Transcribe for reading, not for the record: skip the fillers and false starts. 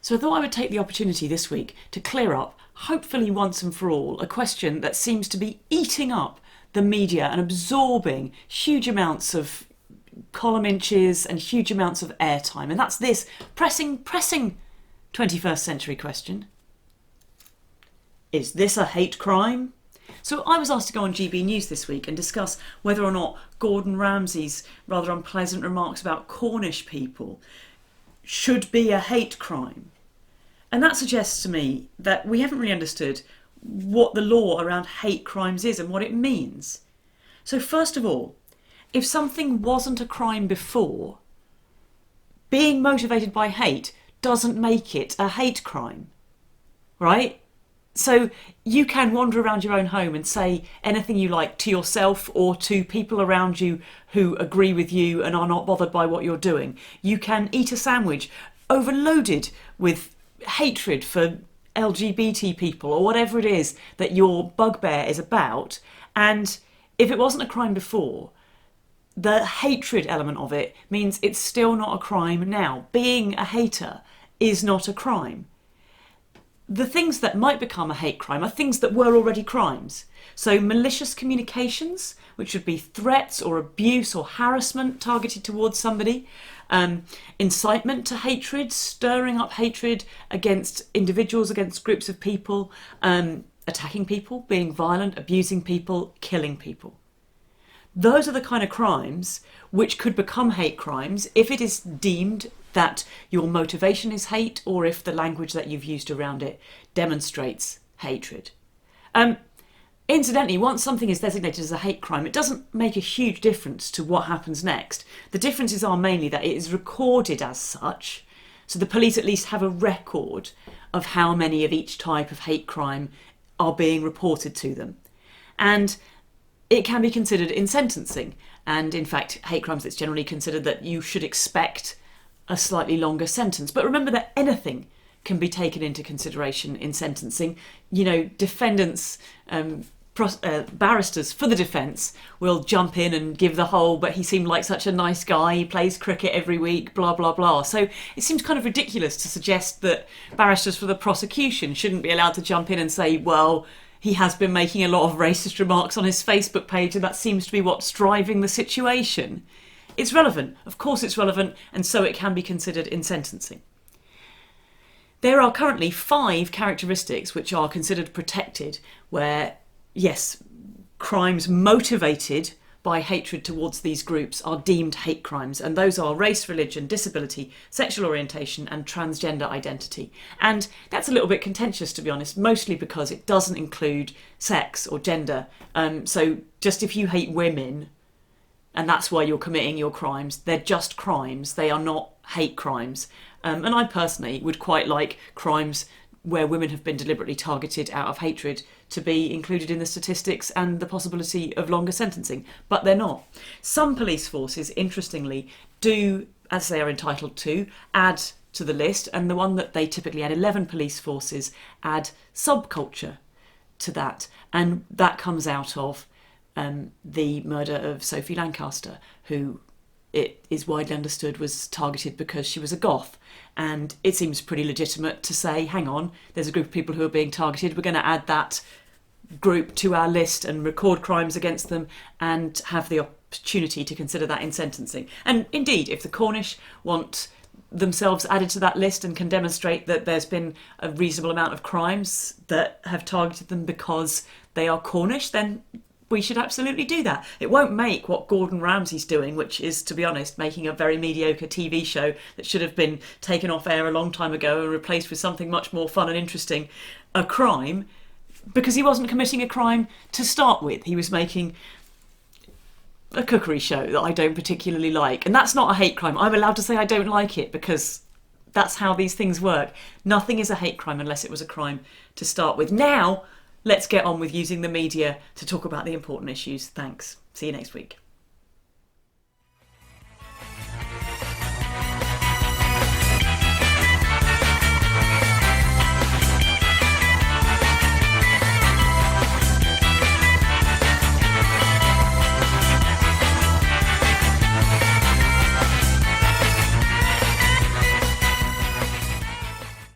So I thought I would take the opportunity this week to clear up, hopefully once and for all, a question that seems to be eating up the media and absorbing huge amounts of column inches and huge amounts of airtime. And that's this pressing 21st century question. Is this a hate crime? So I was asked to go on GB News this week and discuss whether or not Gordon Ramsay's rather unpleasant remarks about Cornish people should be a hate crime. And that suggests to me that we haven't really understood what the law around hate crimes is and what it means. So first of all, if something wasn't a crime before, being motivated by hate doesn't make it a hate crime, right? So you can wander around your own home and say anything you like to yourself or to people around you who agree with you and are not bothered by what you're doing. You can eat a sandwich overloaded with hatred for LGBT people or whatever it is that your bugbear is about. And if it wasn't a crime before, the hatred element of it means it's still not a crime now. Being a hater is not a crime. The things that might become a hate crime are things that were already crimes. So malicious communications, which would be threats or abuse or harassment targeted towards somebody, incitement to hatred, stirring up hatred against individuals, against groups of people, attacking people, being violent, abusing people, killing people. Those are the kind of crimes which could become hate crimes if it is deemed that your motivation is hate or if the language that you've used around it demonstrates hatred. Incidentally, once something is designated as a hate crime, it doesn't make a huge difference to what happens next. The differences are mainly that it is recorded as such, so the police at least have a record of how many of each type of hate crime are being reported to them. And it can be considered in sentencing. And in fact, hate crimes, it's generally considered that you should expect a slightly longer sentence. But remember that anything can be taken into consideration in sentencing. You know, defendants, barristers for the defence will jump in and give the whole, but he seemed like such a nice guy, he plays cricket every week, blah, blah, blah. So it seems kind of ridiculous to suggest that barristers for the prosecution shouldn't be allowed to jump in and say, well, he has been making a lot of racist remarks on his Facebook page and that seems to be what's driving the situation. It's relevant. Of course it's relevant, and so it can be considered in sentencing. There are currently 5 characteristics which are considered protected where, yes, crimes motivated by hatred towards these groups are deemed hate crimes, and those are race, religion, disability, sexual orientation and transgender identity. And that's a little bit contentious, to be honest, mostly because it doesn't include sex or gender. So just if you hate women and that's why you're committing your crimes, they're just crimes, they are not hate crimes. And I personally would quite like crimes where women have been deliberately targeted out of hatred to be included in the statistics and the possibility of longer sentencing, but they're not. Some police forces, interestingly, do, as they are entitled to, add to the list, and the one that they typically add, 11 police forces, add subculture to that, and that comes out of the murder of Sophie Lancaster, who it is widely understood was targeted because she was a goth. And it seems pretty legitimate to say, hang on, there's a group of people who are being targeted, we're going to add that group to our list and record crimes against them and have the opportunity to consider that in sentencing. And indeed, if the Cornish want themselves added to that list and can demonstrate that there's been a reasonable amount of crimes that have targeted them because they are Cornish, then we should absolutely do that. It won't make what Gordon Ramsay's doing, which is, to be honest, making a very mediocre TV show that should have been taken off air a long time ago and replaced with something much more fun and interesting, a crime, because he wasn't committing a crime to start with. He was making a cookery show that I don't particularly like, and that's not a hate crime. I'm allowed to say I don't like it because that's how these things work. Nothing is a hate crime unless it was a crime to start with. Now, let's get on with using the media to talk about the important issues. Thanks. See you next week.